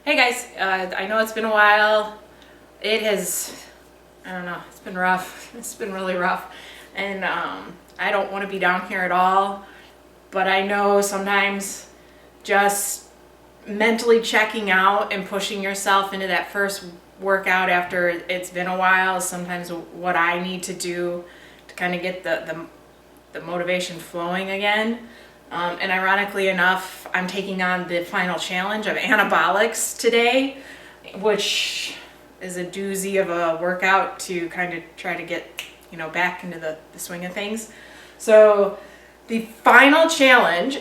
Hey guys, I know it's been a while. It has, I don't know, it's been rough. It's been really rough. And I don't want to be down here at all. But I know sometimes just mentally checking out and pushing yourself into that first workout after it's been a while is sometimes what I need to do to kind of get the motivation flowing again. And ironically enough, I'm taking on the final challenge of Anabolics today, which is a doozy of a workout to kind of try to get, back into the swing of things. So the final challenge,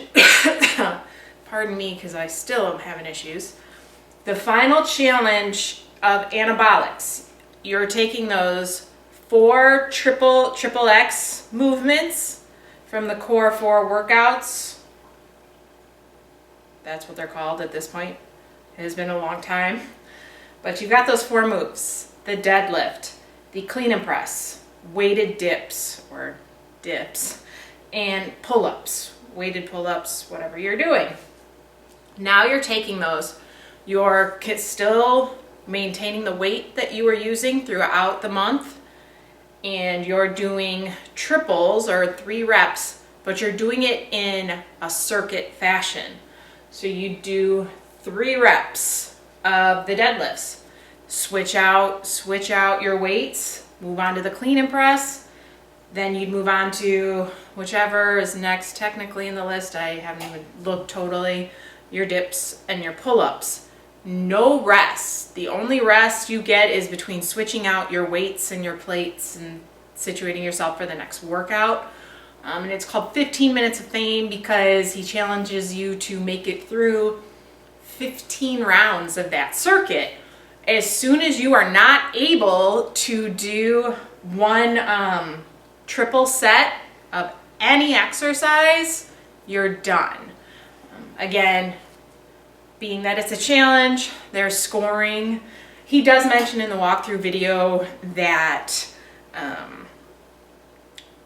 pardon me because I still am having issues. The final challenge of Anabolics, you're taking those 4 triple X movements from the core 4 workouts. That's what they're called at this point. It has been a long time. But you've got those 4 moves. The deadlift, the clean and press, weighted dips or dips, and pull-ups, weighted pull-ups, whatever you're doing. Now you're taking those. You're still maintaining the weight that you were using throughout the month, and you're doing triples or 3 reps, but you're doing it in a circuit fashion. So you do 3 reps of the deadlifts, switch out your weights, move on to the clean and press, then you'd move on to whichever is next technically in the list. I haven't even looked totally. Your dips and your pull-ups. No rest. The only rest you get is between switching out your weights and your plates and situating yourself for the next workout. And it's called 15 Minutes of Fame because he challenges you to make it through 15 rounds of that circuit. As soon as you are not able to do one triple set of any exercise, you're done. Again, being that it's a challenge, there's scoring. He does mention in the walkthrough video that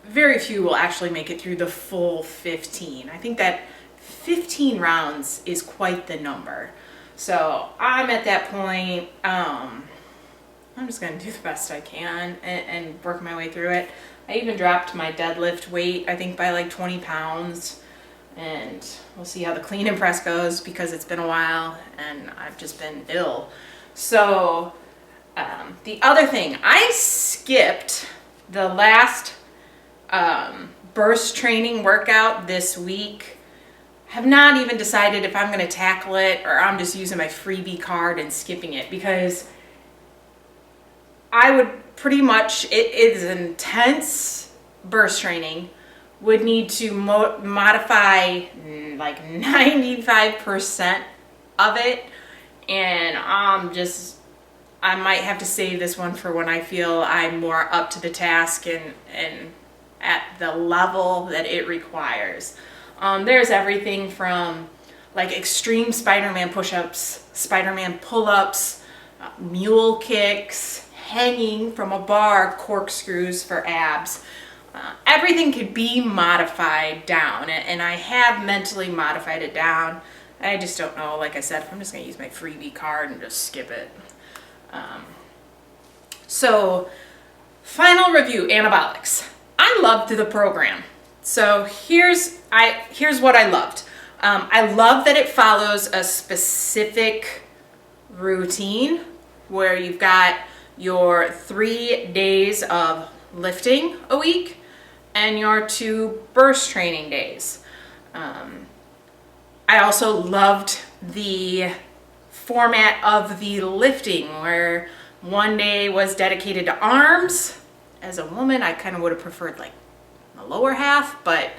very few will actually make it through the full 15. I think that 15 rounds is quite the number. So I'm at that point. I'm just going to do the best I can and work my way through it. I even dropped my deadlift weight, I think by like 20 pounds. And we'll see how the clean and press goes because it's been a while and I've just been ill. So the other thing, I skipped the last burst training workout this week. Have not even decided if I'm going to tackle it or I'm just using my freebie card and skipping it because I would pretty much, it is intense burst training, would need to modify like 95% of it, and I might have to save this one for when I feel I'm more up to the task and at the level that it requires. There's everything from like extreme Spider-Man push-ups, Spider-Man pull-ups, mule kicks, hanging from a bar, corkscrews for abs. Everything could be modified down, and I have mentally modified it down. I just don't know, like I said, if I'm just going to use my freebie card and just skip it. So, final review, Anabolics. I loved the program. So here's what I loved. I love that it follows a specific routine where you've got your 3 days of lifting a week and your 2 burst training days. I also loved the format of the lifting where one day was dedicated to arms. As a woman, I kind of would have preferred like the lower half, but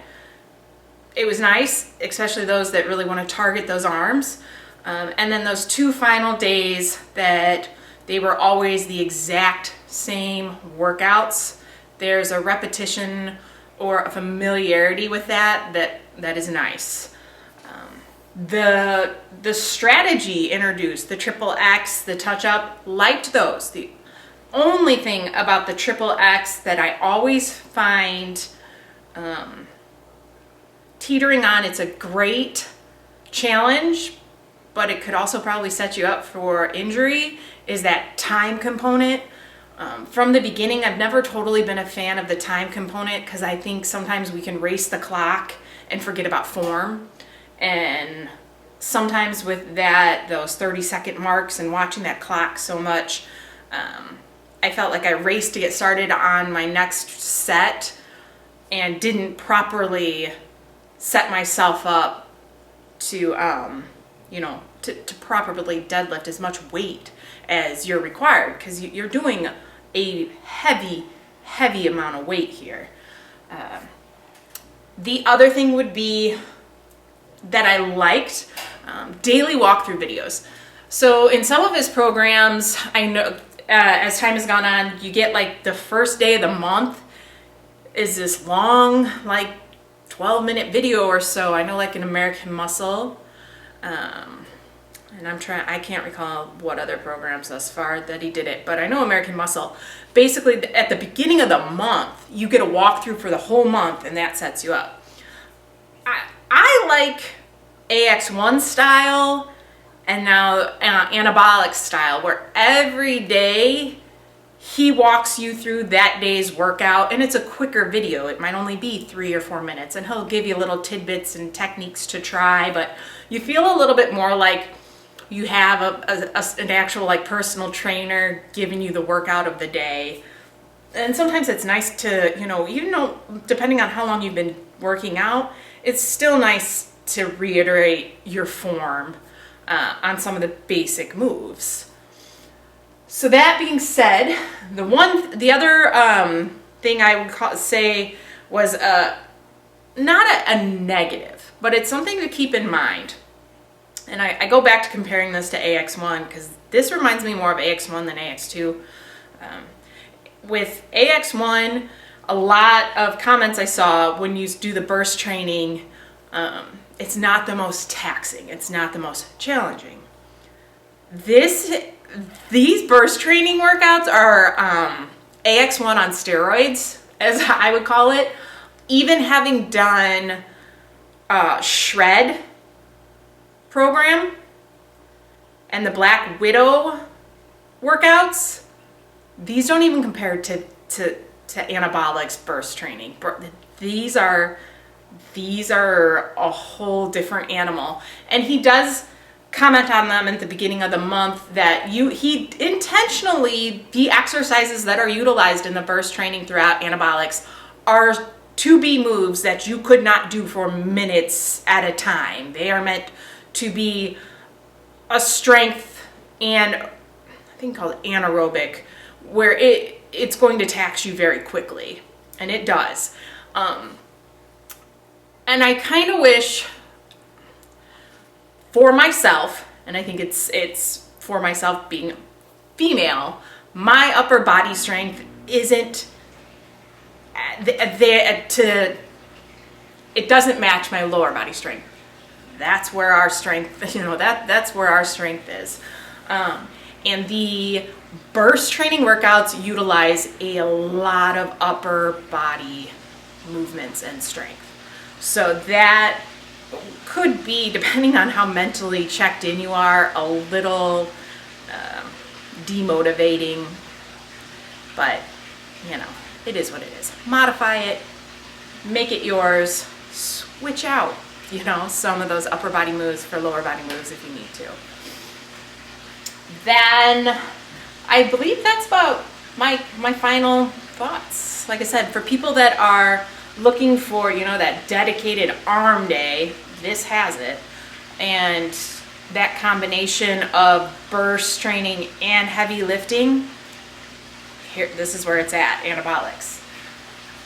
it was nice, especially those that really want to target those arms. And then those 2 final days that they were always the exact same workouts. There's a repetition or a familiarity with that is nice. The strategy introduced, the triple X, the touch up, liked those. The only thing about the triple X that I always find teetering on, it's a great challenge, but it could also probably set you up for injury, is that time component. From the beginning, I've never totally been a fan of the time component because I think sometimes we can race the clock and forget about form. And sometimes with that, those 30-second marks and watching that clock so much, I felt like I raced to get started on my next set and didn't properly set myself up to, to properly deadlift as much weight as you're required, because you're doing a heavy amount of weight here. The other thing would be that I liked daily walkthrough videos. So in some of his programs, I know as time has gone on, you get like the first day of the month is this long, like 12-minute video or so. I know like in American Muscle, and I can't recall what other programs thus far that he did it, but I know American Muscle, basically at the beginning of the month, you get a walkthrough for the whole month, and that sets you up. I like AX1 style and now Anabolics style, where every day he walks you through that day's workout, and it's a quicker video. It might only be 3 or 4 minutes, and he'll give you little tidbits and techniques to try, but you feel a little bit more like you have an actual like personal trainer giving you the workout of the day. And sometimes it's nice to, depending on how long you've been working out, it's still nice to reiterate your form on some of the basic moves. So that being said, the other thing I would say was not a negative, but it's something to keep in mind. And I go back to comparing this to AX1 because this reminds me more of AX1 than AX2. With AX1, a lot of comments I saw when you do the burst training, it's not the most taxing, it's not the most challenging. These burst training workouts are AX1 on steroids, as I would call it. Even having done Shred program and the Black Widow workouts, these don't even compare to Anabolics burst training. These are a whole different animal. And he does comment on them at the beginning of the month that the exercises that are utilized in the burst training throughout Anabolics are to be moves that you could not do for minutes at a time. They are meant to be a strength and I think called anaerobic, where it's going to tax you very quickly, and it does. And I kind of wish for myself, and I think it's for myself being female, my upper body strength isn't there it doesn't match my lower body strength. That's where our strength, that's where our strength is. And the burst training workouts utilize a lot of upper body movements and strength. So that could be, depending on how mentally checked in you are, a little demotivating, but it is what it is. Modify it, make it yours, switch out, some of those upper body moves for lower body moves if you need to. Then I believe that's about my final thoughts. Like I said, for people that are looking for, that dedicated arm day, this has it. And that combination of burst training and heavy lifting, this is where it's at, Anabolics.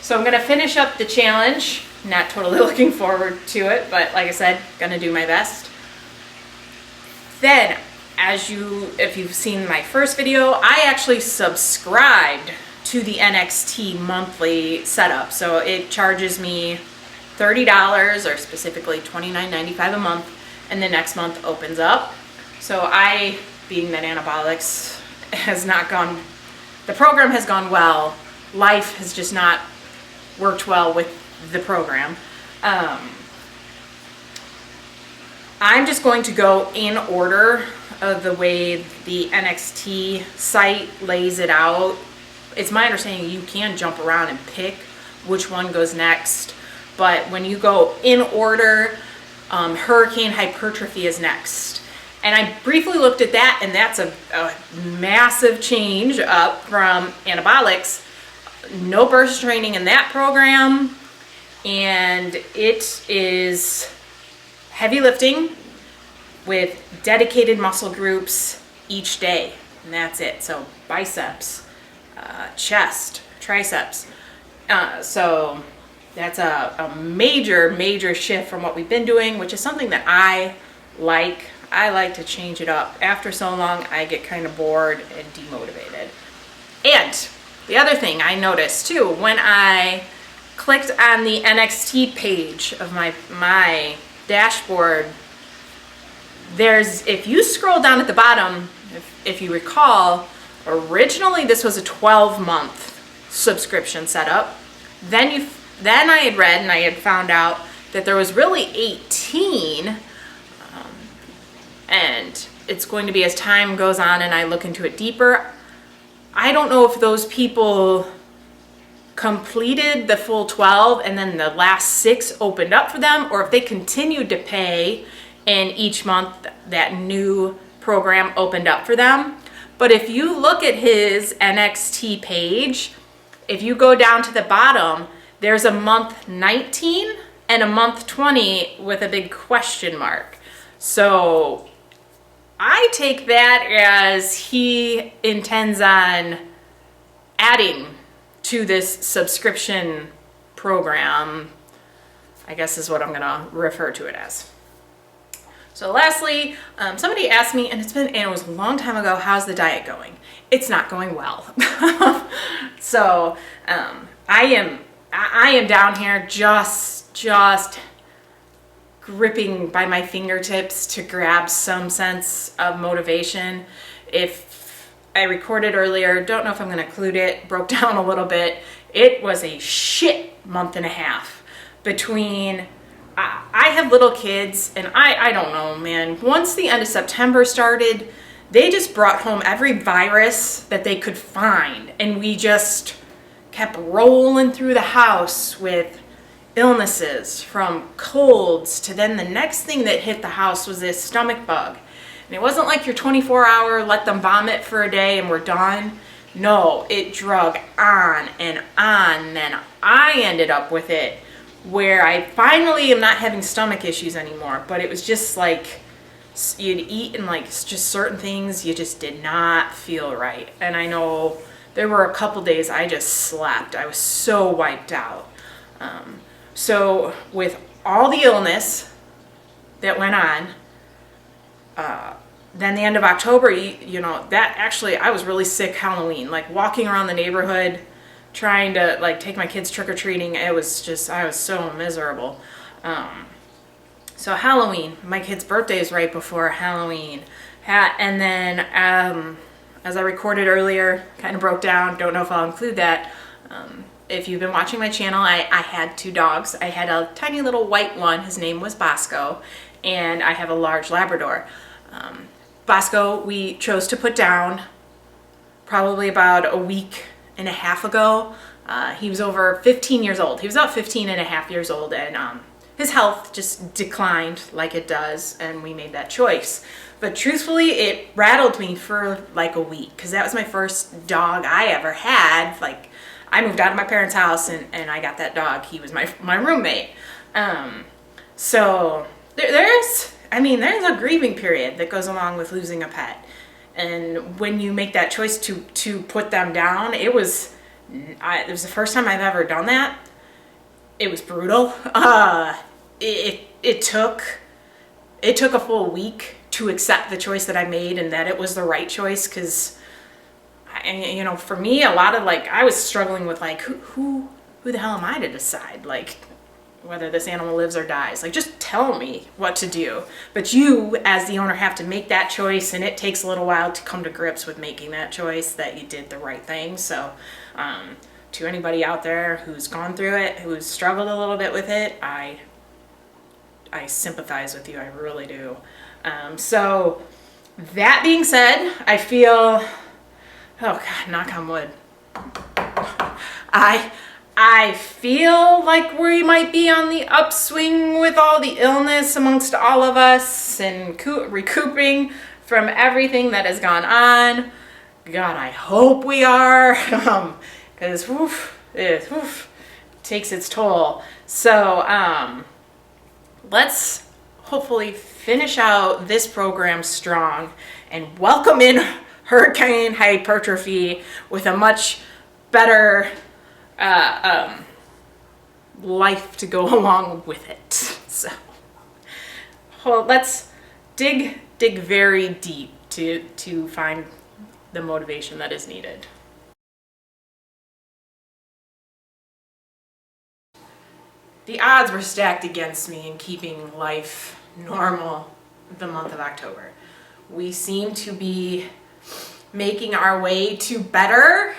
So I'm going to finish up the challenge. Not totally looking forward to it, but like I said, going to do my best. Then, if you've seen my first video, I actually subscribed to the NXT monthly setup. So it charges me $30 or specifically $29.95 a month, and the next month opens up. So being that Anabolics the program has gone well, life has just not worked well with the program. I'm just going to go in order of the way the NXT site lays it out. It's my understanding you can jump around and pick which one goes next, but when you go in order, hurricane hypertrophy is next. And I briefly looked at that, and that's a massive change up from Anabolics. No burst training in that program, and it is heavy lifting with dedicated muscle groups each day, and that's it. So biceps, chest, triceps. So that's a major shift from what we've been doing, which is something that I like. I like to change it up. After so long, I get kind of bored and demotivated. And the other thing I noticed too, when I clicked on the NXT page of my dashboard, if you scroll down at the bottom, if you recall, originally this was a 12-month subscription setup. Then I had read and I had found out that there was really 18, and it's going to be as time goes on and I look into it deeper. I don't know if those people completed the full 12 and then the last 6 opened up for them, or if they continued to pay and each month that new program opened up for them. But if you look at his NXT page, if you go down to the bottom, there's a month 19 and a month 20 with a big question mark. So I take that as he intends on adding to this subscription program, I guess is what I'm gonna refer to it as. So lastly, somebody asked me, and it was a long time ago, how's the diet going? It's not going well. So I am down here just gripping by my fingertips to grab some sense of motivation. If I recorded earlier, don't know if I'm going to include it, broke down a little bit. It was a shit month and a half between, I have little kids, and I don't know, man. Once the end of September started, they just brought home every virus that they could find, and we just kept rolling through the house with illnesses, from colds to then the next thing that hit the house was this stomach bug. And it wasn't like your 24-hour let them vomit for a day and we're done. No, it drug on and on. And then I ended up with it where I finally am not having stomach issues anymore, but it was just like you'd eat and like just certain things you just did not feel right. And I know there were a couple days I just slept. I was so wiped out. So with all the illness that went on, then the end of October, you know, that actually, I was really sick Halloween, like walking around the neighborhood, trying to like take my kids trick-or-treating. It was just, I was so miserable. So Halloween, my kid's birthday is right before Halloween. And then, as I recorded earlier, kind of broke down, don't know if I'll include that. If you've been watching my channel, I had 2 dogs. I had a tiny little white one, his name was Bosco, and I have a large Labrador. Bosco we chose to put down probably about a week and a half ago. He was over 15 years old. He was about 15 and a half years old, and his health just declined like it does, and we made that choice. But truthfully, it rattled me for like a week, because that was my first dog I ever had. Like, I moved out of my parents' house and I got that dog. He was my roommate. So there's a grieving period that goes along with losing a pet. And when you make that choice to put them down, it was the first time I've ever done that. It was brutal. It took a full week to accept the choice that I made and that it was the right choice, because you know, for me, a lot of like, I was struggling with like, who the hell am I to decide like whether this animal lives or dies? Like, just tell me what to do. But you, as the owner, have to make that choice, and it takes a little while to come to grips with making that choice that you did the right thing. So, to anybody out there who's gone through it, who's struggled a little bit with it, I I sympathize with you. I really do. So that being said, I feel, oh God, knock on wood. I feel like we might be on the upswing with all the illness amongst all of us and recouping from everything that has gone on. God, I hope we are, because it takes its toll. So let's hopefully finish out this program strong and welcome in hurricane hypertrophy with a much better life to go along with it. So let's dig very deep to find the motivation that is needed. The odds were stacked against me in keeping life normal the month of October. We seem to be making our way to better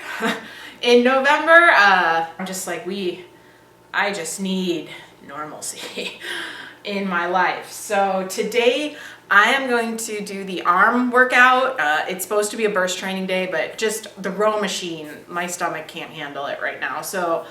in November. I'm just like, I just need normalcy in my life. So today I am going to do the arm workout. It's supposed to be a burst training day, but just the row machine, my stomach can't handle it right now. So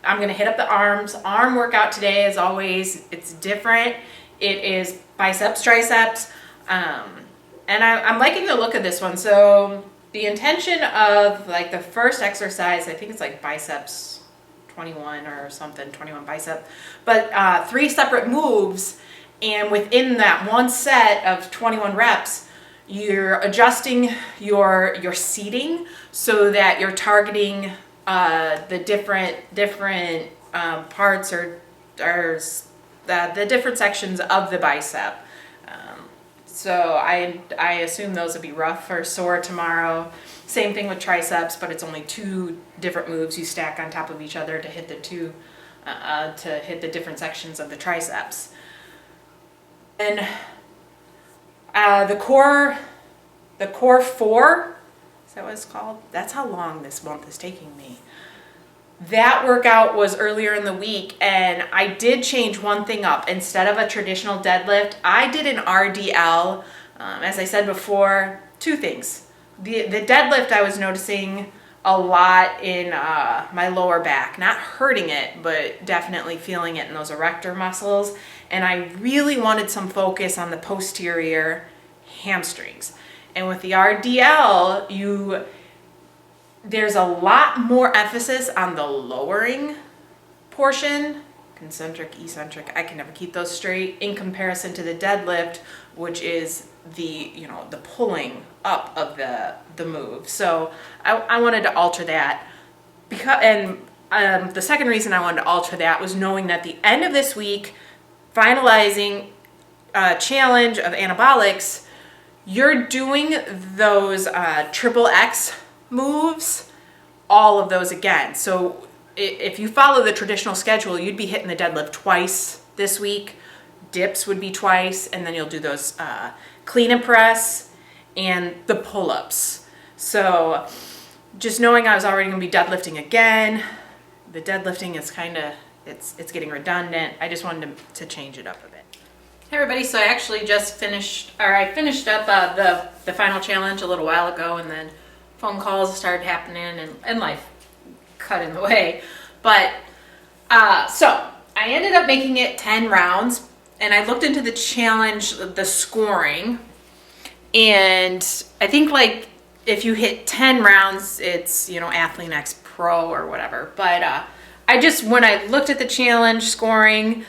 I'm gonna hit up the arm workout today. As always, it's different. It is biceps, triceps, and I'm liking the look of this one. So the intention of like the first exercise, I think it's like biceps 21 or something, 21 bicep, but 3 separate moves. And within that one set of 21 reps, you're adjusting your seating so that you're targeting the different parts or the different sections of the bicep. So I assume those would be rough or sore tomorrow. Same thing with triceps, but it's only 2 different moves you stack on top of each other to hit the different sections of the triceps. And the core 4, is that what it's called? That's how long this month is taking me. That workout was earlier in the week, and I did change one thing up. Instead of a traditional deadlift, I did an RDL. As I said before, 2 things. The deadlift, I was noticing a lot in my lower back. Not hurting it, but definitely feeling it in those erector muscles. And I really wanted some focus on the posterior hamstrings. And with the RDL, there's a lot more emphasis on the lowering portion, concentric, eccentric, I can never keep those straight, in comparison to the deadlift, which is the pulling up of the move. So I wanted to alter that. The second reason I wanted to alter that was knowing that at the end of this week, finalizing a challenge of Anabolics, you're doing those XXX moves, all of those again. So if you follow the traditional schedule, you'd be hitting the deadlift twice this week, dips would be twice, and then you'll do those clean and press and the pull-ups. So just knowing I was already going to be deadlifting again, the deadlifting is it's getting redundant. I just wanted to change it up a bit. Hey everybody, so I actually just finished up the final challenge a little while ago, and then phone calls started happening and life cut in the way. But so I ended up making it 10 rounds, and I looked into the challenge, the scoring, and I think like if you hit 10 rounds, it's Athlean-X Pro or whatever. But when I looked at the challenge scoring,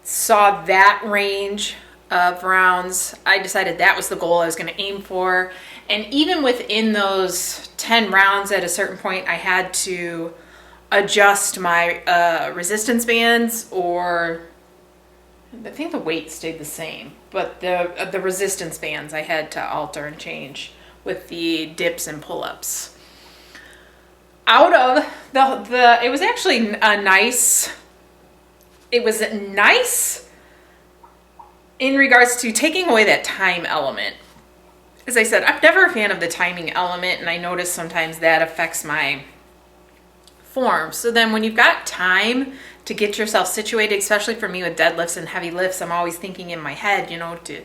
saw that range of rounds, I decided that was the goal I was going to aim for. And even within those 10 rounds, at a certain point, I had to adjust my resistance bands, or I think the weight stayed the same, but the resistance bands I had to alter and change with the dips and pull-ups. Out of it was actually nice in regards to taking away that time element. As I said, I'm never a fan of the timing element, and I notice sometimes that affects my form. So then when you've got time to get yourself situated, especially for me with deadlifts and heavy lifts. I'm always thinking in my head, you know, to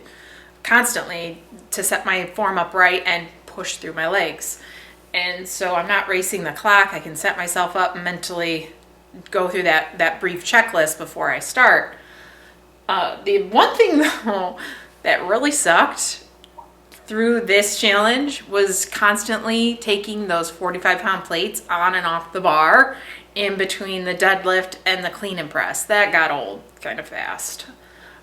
constantly to set my form up right and push through my legs. And so I'm not racing the clock. I can set myself up and mentally go through that brief checklist before I start. The one thing though that really sucked through this challenge was constantly taking those 45-pound plates on and off the bar in between the deadlift and the clean and press. That got old kind of fast.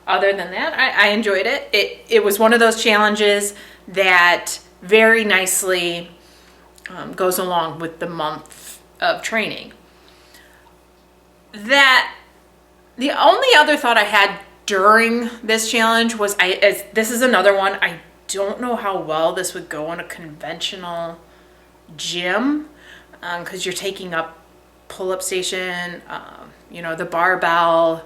Other than that, I enjoyed it. It was one of those challenges that very nicely goes along with the month of training. That the only other thought I had during this challenge was, this is another one, I don't know how well this would go in a conventional gym, because you're taking up pull-up station, you know, the barbell,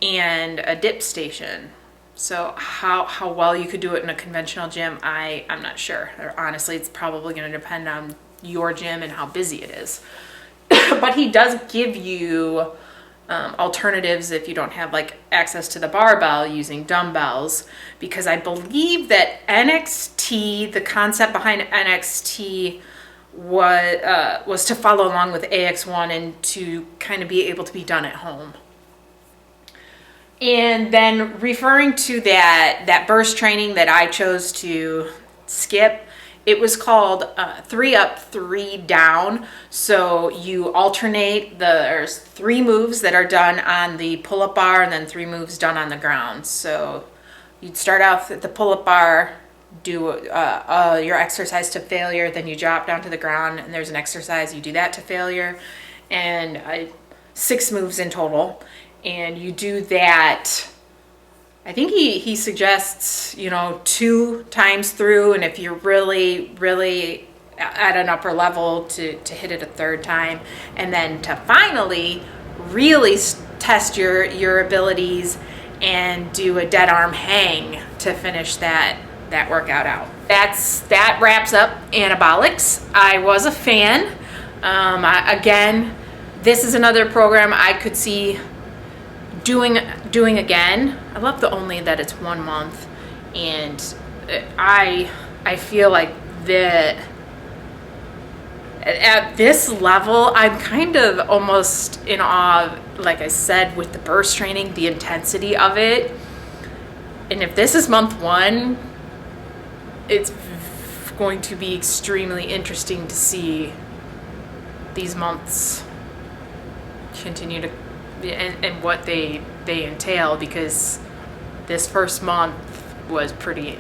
and a dip station. So how well you could do it in a conventional gym, I'm not sure. Honestly, it's probably going to depend on your gym and how busy it is. But he does give you alternatives if you don't have like access to the barbell, using dumbbells, because I believe that NXT, the concept behind NXT was to follow along with AX1 and to kind of be able to be done at home. And then referring to that burst training that I chose to skip, it was called 3 up, 3 down. So you alternate, there's 3 moves that are done on the pull-up bar and then 3 moves done on the ground. So you'd start off at the pull-up bar, do your exercise to failure, then you drop down to the ground and there's an exercise, you do that to failure, and 6 moves in total. And you do that, I think he suggests, you know, 2 times through, and if you're really, really at an upper level, to hit it a 3rd time, and then to finally really test your abilities and do a dead arm hang to finish that workout out. That wraps up Anabolics. I was a fan. Again, this is another program I could see doing again. I love the only that it's 1 month, and I feel like that at this level I'm kind of almost in awe, like I said, with the burst training, the intensity of it. And if this is month 1, it's going to be extremely interesting to see these months continue to and what they entail, because this first month was pretty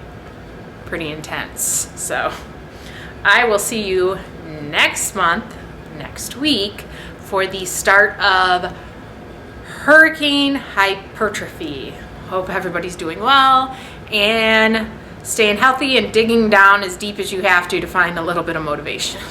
intense. So I will see you next week for the start of hurricane hypertrophy. Hope everybody's doing well and staying healthy and digging down as deep as you have to find a little bit of motivation.